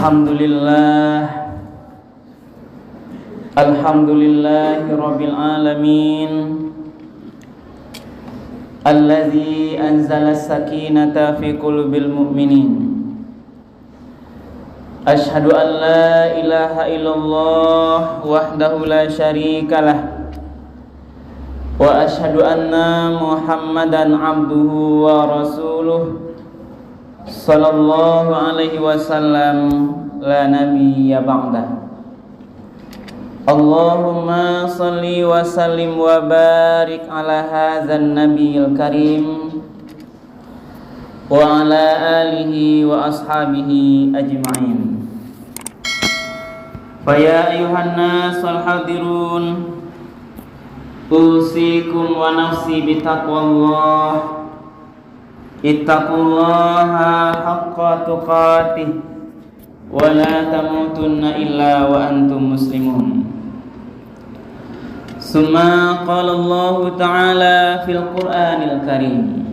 Alhamdulillahi Rabbil Alamin, Alladzi anzala sakinata fi qulubil mu'minin. Ashhadu an la ilaha illallah wahdahu la syarikalah, wa ashhadu anna Muhammadan abduhu wa rasuluh, sallallahu alaihi wasallam, la nabiyya ba'dah. Allahumma salli wa sallim wa barik ala hadzal nabiyil karim wa ala alihi wa ashabihi ajma'in. Fa ya ayuhan nasul hadirun, usikum wa nafsi bitaqwallah. Ittaqullaha haqqa tuqatih wa la tamutunna illa wa antum muslimun. Summa qala Allah ta'ala fil Qur'anil Karim,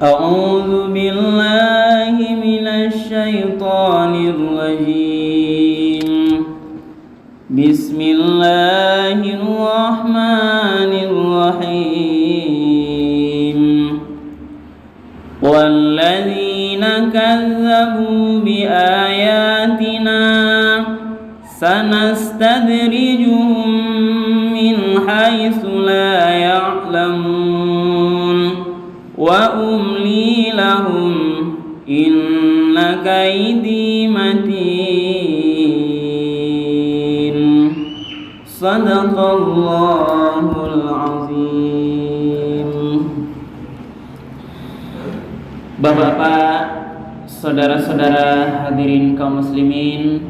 A'udzu billahi minasy syaithanir rajim. Bismillahirrahmanirrahim. Walladzina kazzabu biayatina sanastadrijuhum min haitsu la ya'lamun wa umli lahum inna kaidi matin. Sadaqallahul azim. Bapak-bapak, saudara-saudara hadirin kaum muslimin,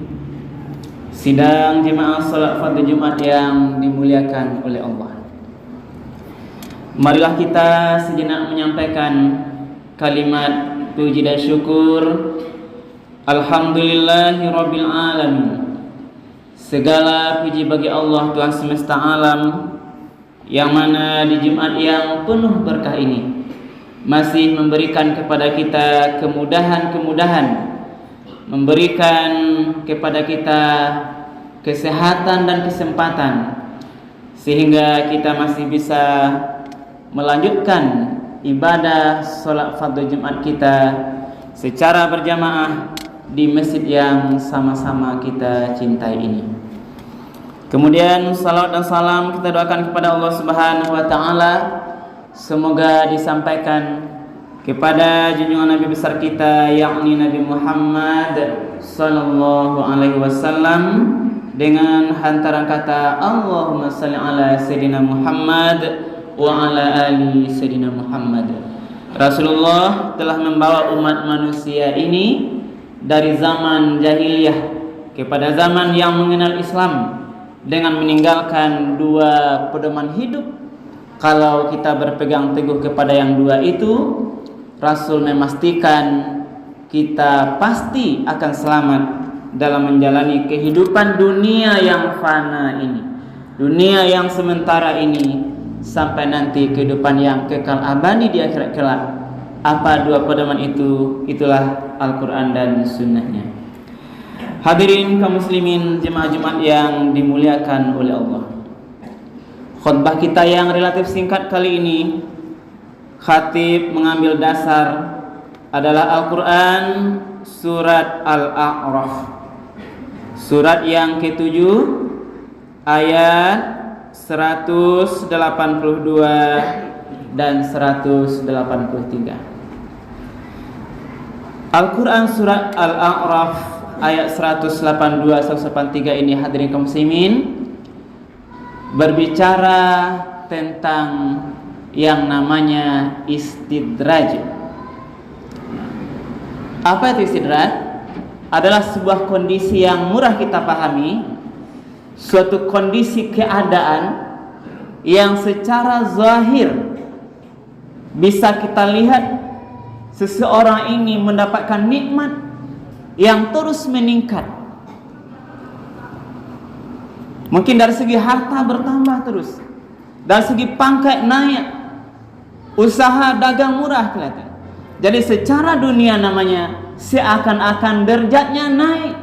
sidang jemaah salat fardu Jumat yang dimuliakan oleh Allah. Marilah kita sejenak menyampaikan kalimat puji dan syukur. Alhamdulillahi Rabbil Alamin. Segala puji bagi Allah Tuhan semesta alam, yang mana di Jumat yang penuh berkah ini masih memberikan kepada kita kemudahan-kemudahan, memberikan kepada kita kesehatan dan kesempatan, sehingga kita masih bisa melanjutkan ibadah sholat fardu Jumat kita secara berjamaah di masjid yang sama-sama kita cintai ini. Kemudian salawat dan salam kita doakan kepada Allah Subhanahu wa taala, semoga disampaikan kepada junjungan Nabi besar kita, yakni Nabi Muhammad sallallahu alaihi wasallam, dengan hantaran kata Allahumma salli ala Sayyidina Muhammad wa ala ali Sayyidina Muhammad. Rasulullah telah membawa umat manusia ini dari zaman jahiliyah kepada zaman yang mengenal Islam dengan meninggalkan dua pedoman hidup. Kalau kita berpegang teguh kepada yang dua itu, Rasul memastikan kita pasti akan selamat dalam menjalani kehidupan dunia yang fana ini, dunia yang sementara ini, sampai nanti kehidupan yang kekal abadi di akhirat kelak. Apa dua pedoman itu? Itulah Al-Quran dan Sunnahnya. Hadirin kaum muslimin jemaah Jumat yang dimuliakan oleh Allah, khutbah kita yang relatif singkat kali ini, khatib mengambil dasar adalah Al-Quran surat Al-A'raf, surat yang ke-7 ayat 182 dan 183. Al-Quran surat Al-A'raf ayat 182-183 ini, hadirin kaum muslimin, berbicara tentang yang namanya istidraj. Apa itu istidraj? Adalah sebuah kondisi yang murah kita pahami, suatu kondisi keadaan yang secara zahir bisa kita lihat seseorang ini mendapatkan nikmat yang terus meningkat. Mungkin dari segi harta bertambah terus, dari segi pangkat naik, usaha dagang murah kelihatan. Jadi secara dunia namanya seakan-akan derajatnya naik.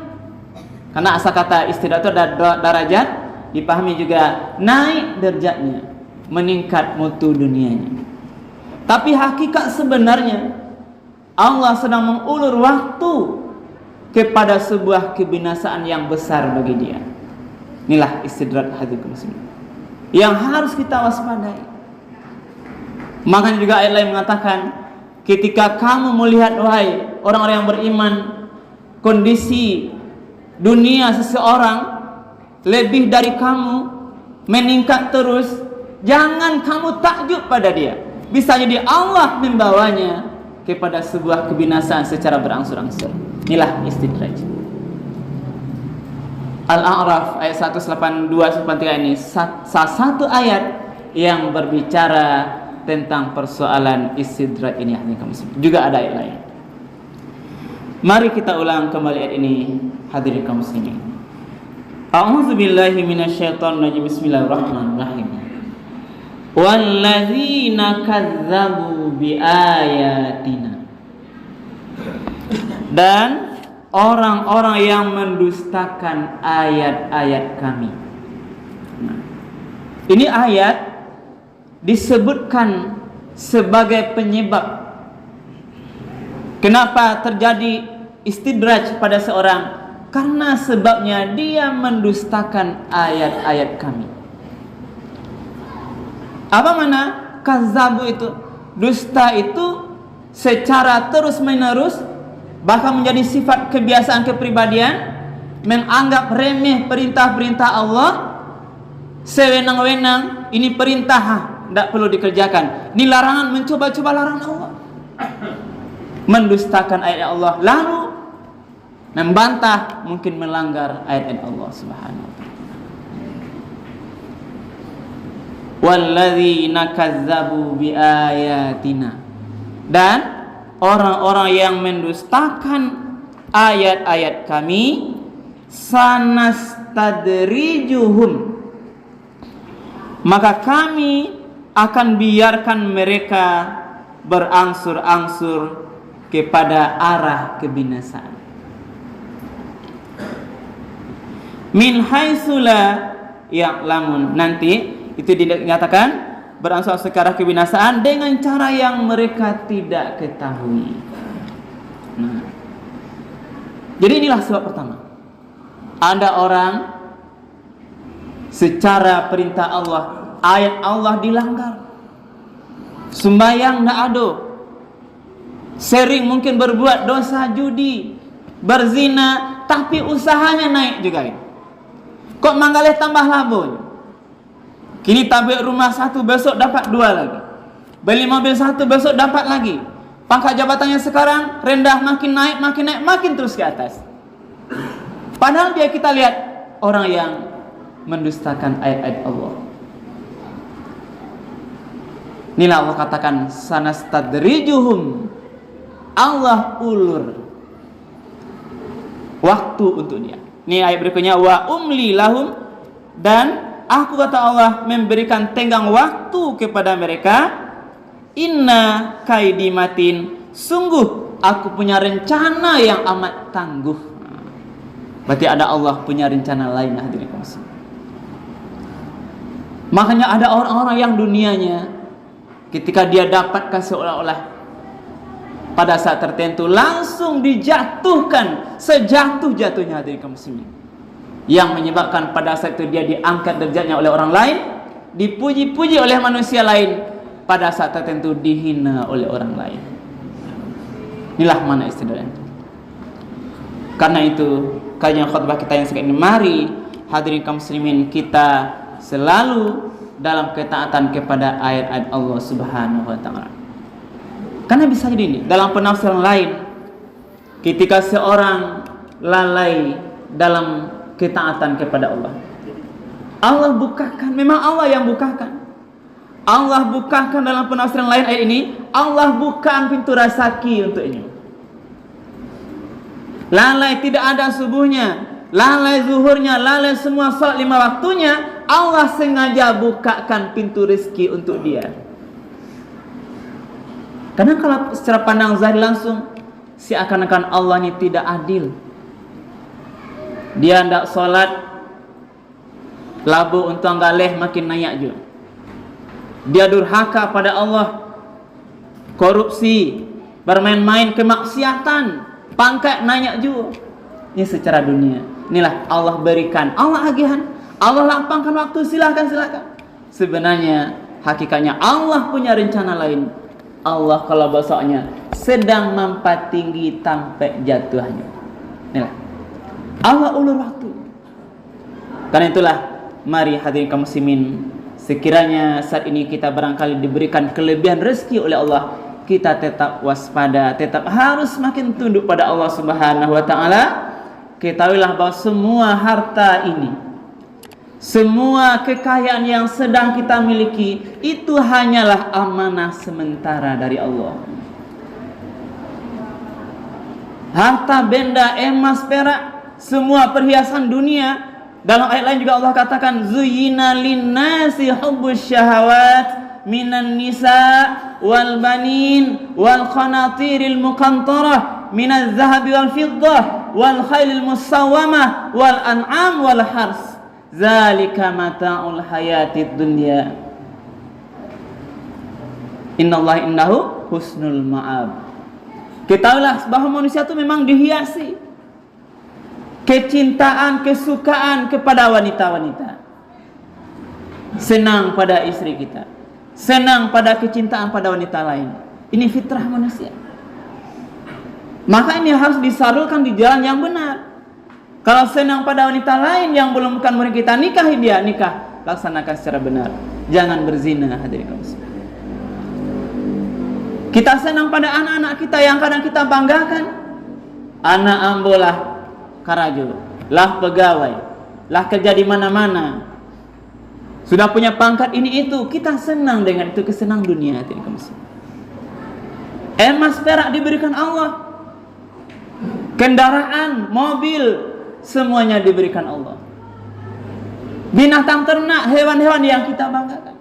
Karena asal kata istidraj itu ada derajat, dipahami juga naik derajatnya, meningkat mutu dunianya. Tapi hakikat sebenarnya Allah sedang mengulur waktu kepada sebuah kebinasaan yang besar bagi dia. Inilah istidraj hadirin muslimin yang harus kita waspadai. Makanya juga ayat lain mengatakan, ketika kamu melihat wahai orang-orang yang beriman, kondisi dunia seseorang lebih dari kamu meningkat terus, jangan kamu takjub pada dia. Bisa jadi Allah membawanya kepada sebuah kebinasaan secara berangsur-angsur. Inilah istidraj. Al-A'raf ayat 182-183 ini salah satu ayat yang berbicara tentang persoalan istidraj ini. Juga ada ayat lain. Mari kita ulang kembali ayat ini, hadirin kaum muslimin. A'udzu billahi minasyaitonir rajim. Bismillahirrahmanirrahim. Walladzina kadzdzabu biayatina. Dan orang-orang yang mendustakan ayat-ayat kami. Nah, ini ayat disebutkan sebagai penyebab kenapa terjadi istidraj pada seorang, karena sebabnya dia mendustakan ayat-ayat kami. Apa mana kazabu itu? Dusta itu secara terus-menerus, bahkan menjadi sifat kebiasaan kepribadian, menganggap remeh perintah-perintah Allah, sewenang-wenang ini perintah tidak perlu dikerjakan, ini larangan, mencoba-coba larangan Allah, mendustakan ayat Allah, lalu membantah, mungkin melanggar ayat-ayat Allah Subhanahu wa ta'ala. Walladzina kazzabu biayatina, dan orang-orang yang mendustakan ayat-ayat kami, sanastadrijuhum, maka kami akan biarkan mereka berangsur-angsur kepada arah kebinasaan. Min haitsula ya'lamun, nanti itu dinyatakan berangsur-angsur ke arah kebinasaan dengan cara yang mereka tidak ketahui. Nah, jadi inilah sebab pertama. Ada orang secara perintah Allah, ayat Allah dilanggar. Sembahyang tidak ada, sering mungkin berbuat dosa judi, berzina, tapi usahanya naik juga. Kok manggalih tambah labun? Kini tabik rumah satu, besok dapat dua lagi. Beli mobil satu, besok dapat lagi. Pangkat jabatannya sekarang rendah, makin naik, makin terus ke atas. Padahal dia kita lihat orang yang mendustakan ayat-ayat Allah. Inilah Allah katakan sanastadrijuhum, Allah ulur waktu untuk dia. Ini ayat berikutnya, wa umli lahum, dan aku kata Allah memberikan tenggang waktu kepada mereka. Inna kaidi matin, sungguh aku punya rencana yang amat tangguh. Berarti ada Allah punya rencana lain, hadirin kaum muslimin. Makanya ada orang-orang yang dunianya ketika dia dapatkan seolah-olah pada saat tertentu langsung dijatuhkan sejatuh-jatuhnya, hadirin kaum muslimin. Yang menyebabkan pada saat itu dia diangkat derajatnya oleh orang lain, dipuji-puji oleh manusia lain, pada saat tertentu dihina oleh orang lain. Inilah mana istidraj. Karena itu kajian khutbah kita yang sekarang ini, mari hadirin kaum muslimin, kita selalu dalam ketaatan kepada ayat-ayat Allah Subhanahu wa ta'ala. Karena bisa jadi ini dalam penafsiran lain, ketika seorang lalai dalam ketaatan kepada Allah, Allah bukakan, memang Allah yang bukakan. Allah bukakan dalam penafsiran lain ayat ini, Allah bukakan pintu rezeki untuk ini. Lalai tidak ada subuhnya, lalai zuhurnya, lalai semua salat 5 waktunya, Allah sengaja bukakan pintu rezeki untuk dia. Karena kalau secara pandang zahir langsung, seakan-akan Allah ini tidak adil. Dia tidak sholat, labu untuk galeh makin naik juga. Dia durhaka pada Allah, korupsi, bermain-main kemaksiatan, pangkat naik juga. Ini secara dunia. Inilah Allah berikan, Allah agihan, Allah lapangkan waktu, silakan. Sebenarnya hakikatnya Allah punya rencana lain. Allah kalau besoknya sedang mempertinggi sampai jatuhnya. Inilah Allah ulur waktu. Karena itulah, mari hadirin kaum muslimin, sekiranya saat ini kita barangkali diberikan kelebihan rezeki oleh Allah, kita tetap waspada, tetap harus makin tunduk pada Allah Subhanahu wa taala. Ketahuilah bahwa semua harta ini, semua kekayaan yang sedang kita miliki itu hanyalah amanah sementara dari Allah. Harta benda, emas, perak, semua perhiasan dunia. Dalam ayat lain juga Allah katakan, zuyyina linnasi hubbus syahawat minan nisa wal banin wal qanatiril muqantarah minaz zahabi wal fiddah wal khailil musawwamah wal an'am wal hars. Zalika mata'ul hayatid dunya. Innallaha indahu husnul ma'ab. Ketahuilah bahwa manusia itu memang dihiasi kecintaan, kesukaan kepada wanita-wanita. Senang pada istri kita, senang pada kecintaan pada wanita lain. Ini fitrah manusia. Maka ini harus disalurkan di jalan yang benar. Kalau senang pada wanita lain yang belum bukan murid kita, nikahi dia, nikah, laksanakan secara benar. Jangan berzina, hadirin kaum muslimin. Kita senang pada anak-anak kita yang kadang kita banggakan. Anak ambolah karajo, lah pegawai, lah kerja di mana-mana, sudah punya pangkat ini itu, kita senang dengan itu, kesenang dunia. Emas perak diberikan Allah, kendaraan, mobil, semuanya diberikan Allah. Binatang ternak, hewan-hewan yang kita banggakan.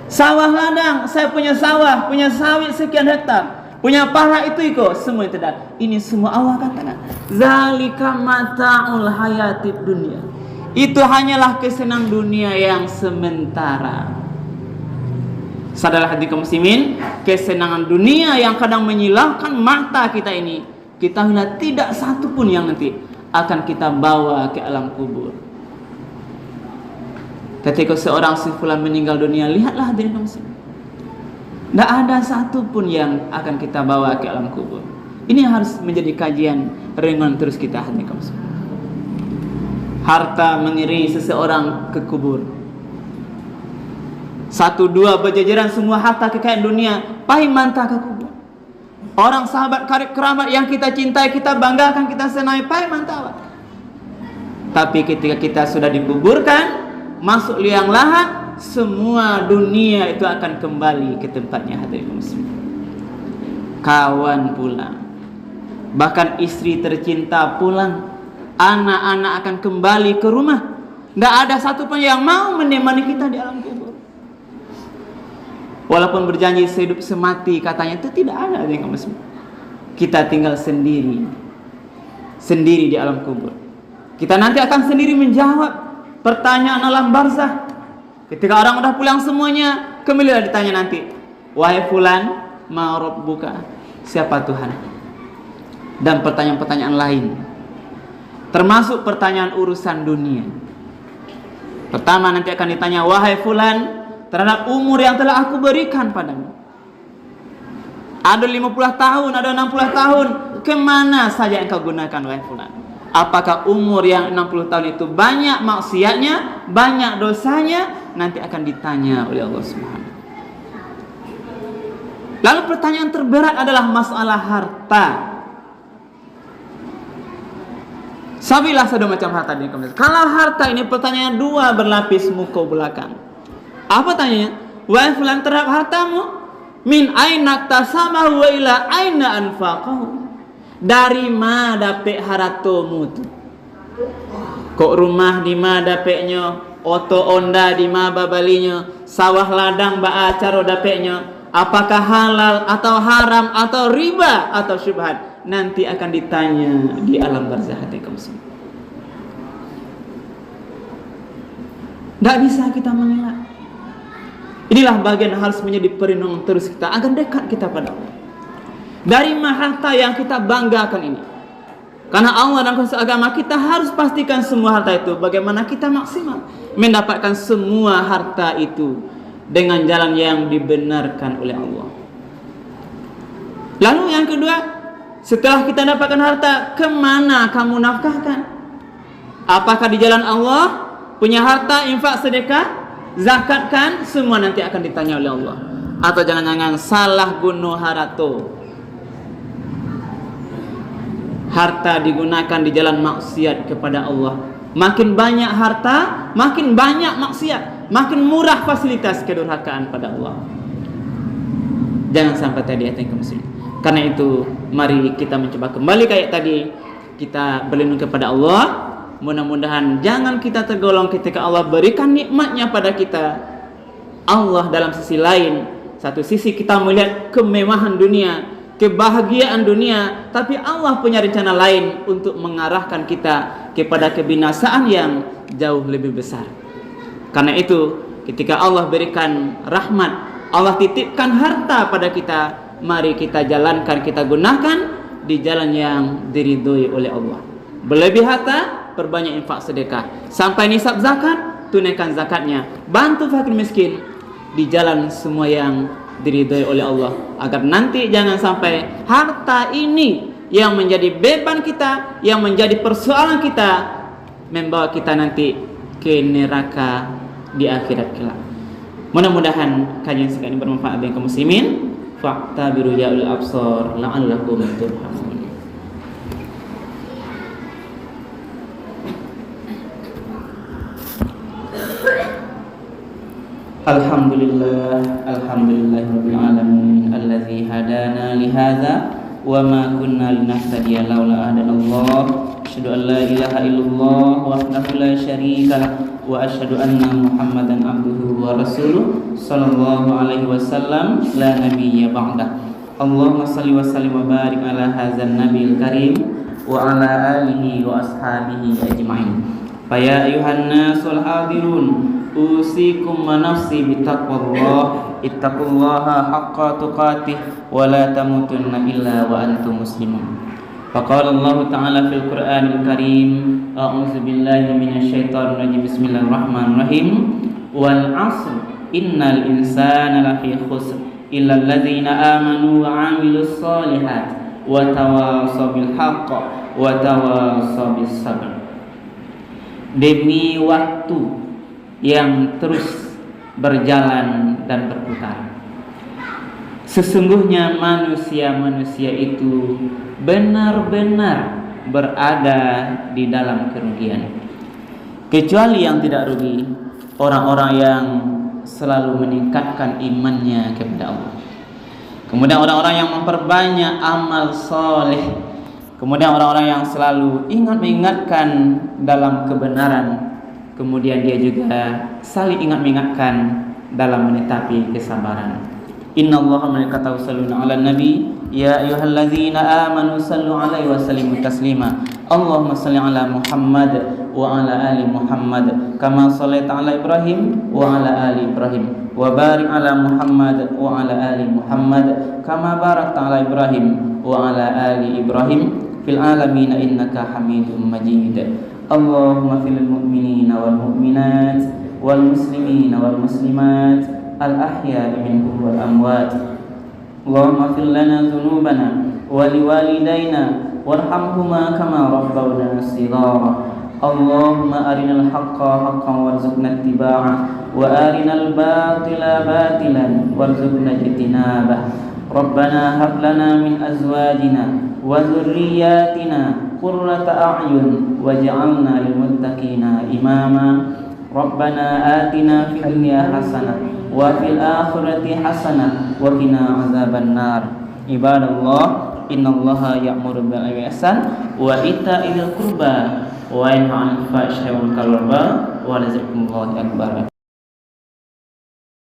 Sawah ladang, saya punya sawah, punya sawit sekian hektar, punya paha itu semua itu dah. Ini semua Allah katakan, zalika mata'ul hayatid dunya. Itu hanyalah kesenangan dunia yang sementara. Sadarlah hadirin kaum muslimin, kesenangan dunia yang kadang menyilaukan mata kita ini, kita lihat tidak satu pun yang nanti akan kita bawa ke alam kubur. Ketika seorang si fulan meninggal dunia, lihatlah hadirin kaum muslimin, tidak ada satu pun yang akan kita bawa ke alam kubur. Ini harus menjadi kajian renungan terus kita, hadirin kaum muslimin. Harta mengiringi seseorang ke kubur. 1, 2 berjajaran semua harta kekayaan dunia, pahing mantah ke kubur. Orang sahabat karib kerabat yang kita cintai, kita banggakan, kita senangi, pahing mantah. Tapi ketika kita sudah dikuburkan, masuk liang lahat, semua dunia itu akan kembali ke tempatnya, hadirin muslim. Kawan pulang, bahkan istri tercinta pulang, anak-anak akan kembali ke rumah. Tidak ada satupun yang mau menemani kita di alam kubur. Walaupun berjanji sehidup semati, katanya itu tidak ada, hadirin muslim. Kita tinggal sendiri di alam kubur. Kita nanti akan sendiri menjawab pertanyaan alam barzah. Ketika orang sudah pulang semuanya, kembalilah ditanya nanti, wahai fulan, ma rabbuka, siapa Tuhan? Dan pertanyaan-pertanyaan lain, termasuk pertanyaan urusan dunia. Pertama nanti akan ditanya, wahai fulan, terhadap umur yang telah aku berikan padamu. Ada 50 tahun, ada 60 tahun, kemana saja engkau gunakan, wahai fulan? Apakah umur yang 60 tahun itu banyak maksiatnya, banyak dosanya? Nanti akan ditanya oleh Allah Subhanahu. Lalu pertanyaan terberat adalah masalah harta. Sabilah satu macam harta di komunitas. Kalau harta ini pertanyaan 2 berlapis muka belakang. Apa tanyanya? Wahai fulan, terhadap hartamu, min aina tasamahu wa ila aina anfaqahu. Dari mana dapat haratomu tu? Kok rumah di mana dapatnya? Oto onda di mana babalinya? Sawah ladang ba acara dapatnya? apakah halal atau haram atau riba atau syubhat, nanti akan ditanya di alam barzakh kaum muslimin. Tidak bisa kita mengelak. Inilah bagian harus menjadi perlindungan terus kita agar dekat kita pada Allah. Dari harta yang kita banggakan ini, karena Allah dan konsep agama kita harus pastikan semua harta itu bagaimana kita maksimal mendapatkan semua harta itu dengan jalan yang dibenarkan oleh Allah. Lalu yang kedua, setelah kita dapatkan harta, kemana kamu nafkahkan? Apakah di jalan Allah? Punya harta, infak, sedekah, zakatkan, semua nanti akan ditanya oleh Allah. Atau jangan-jangan salah guna harato, harta digunakan di jalan maksiat kepada Allah. Makin banyak harta, makin banyak maksiat, makin murah fasilitas kedurhakaan pada Allah. Jangan sampai tadi hati kaum muslimin. Karena itu mari kita mencoba kembali kayak tadi, kita berlindung kepada Allah. Mudah-mudahan jangan kita tergolong ketika Allah berikan nikmatnya pada kita. Allah dalam sisi lain, satu sisi kita melihat kemewahan dunia, kebahagiaan dunia, tapi Allah punya rencana lain untuk mengarahkan kita kepada kebinasaan yang jauh lebih besar. Karena itu ketika Allah berikan rahmat, Allah titipkan harta pada kita, mari kita jalankan, kita gunakan di jalan yang diridhoi oleh Allah. Berlebih harta, perbanyak infak sedekah. Sampai nisab zakat, tunaikan zakatnya. Bantu fakir miskin di jalan semua yang diridhai oleh Allah, agar nanti jangan sampai harta ini yang menjadi beban kita, yang menjadi persoalan kita, membawa kita nanti ke neraka di akhirat kelak. Mudah-mudahan kajian sekali bermanfaat bagi kaum muslimin. Fa'tabiru ya ulil absar la'allakum turhamun. Alhamdulillah, alhamdulillahirabbil alamin allazi hadana li hadza wa ma kunna linahtadiya laula hadanallah. Asyhadu an la ilaha illallah wahdahu la syarika lah wa asyhadu anna Muhammadan abduhu wa rasuluh sallallahu alaihi wasallam la nabiyya ba'da. Allahumma shalli wa sallim wa barik ala hadzal nabiyil karim wa ala alihi wa ashabihi ajma'in. Fa ya ayuhan nasul hadirun usikum wa nafsi bitaqwallah, ittaqullaha haqqa tuqatih wa la tamutunna illa wa antum muslimun. Faqala Allah Ta'ala fil Qur'anil Karim, a'udzu billahi minasyaitonir rajim, bismillahirrahmanirrahim. Wal 'asr innal insana lafi khusr illa alladzina amanu wa 'amilus shalihat wa tawassaw bil haqq wa tawassaw bis sabr. Demi waktu yang terus berjalan dan berputar, sesungguhnya manusia-manusia itu benar-benar berada di dalam kerugian. Kecuali yang tidak rugi, orang-orang yang selalu meningkatkan imannya kepada Allah. Kemudian orang-orang yang memperbanyak amal soleh. Kemudian orang-orang yang selalu mengingatkan dalam kebenaran. Kemudian dia juga saling ingat-ingatkan dalam menetapi kesabaran. Innallaha wa malaikatahu yusholluna 'alan nabi ya ayyuhalladzina amanu shallu 'alaihi wa sallimu taslima. Allahumma shalli 'ala Muhammad wa 'ala ali Muhammad kama shallaita 'ala Ibrahim wa 'ala ali Ibrahim wa barik 'ala Muhammad wa 'ala ali Muhammad kama barakta 'ala Ibrahim wa 'ala ali Ibrahim fil alamin innaka Hamidum Majid. Allahumma fil mu'minina wal mu'minat wal muslimina wal muslimat al ahya'i minhum wal amwat. Allahumma fil lana dhunubana wa liwalidayna warhamhuma kama rabbawna shighara. Allahumma arinal haqqa haqqan warzuqna ittiba'ah wa arinal batila batilan warzuqna ijtinabah. Rabbana hab lana min azwajina wa dhurriyyatina qurrata a'yun waj'alna lil muttaqina imama. Rabbana atina fid dunya hasanah wa fil akhirati hasanah wa qina azabannar. Ibadallah, innallaha ya'muru bil 'adli wal ihsan wa ita'i dzil qurba wa yanha 'anil fahsya'i wal munkari wa la dzikrullahi akbar.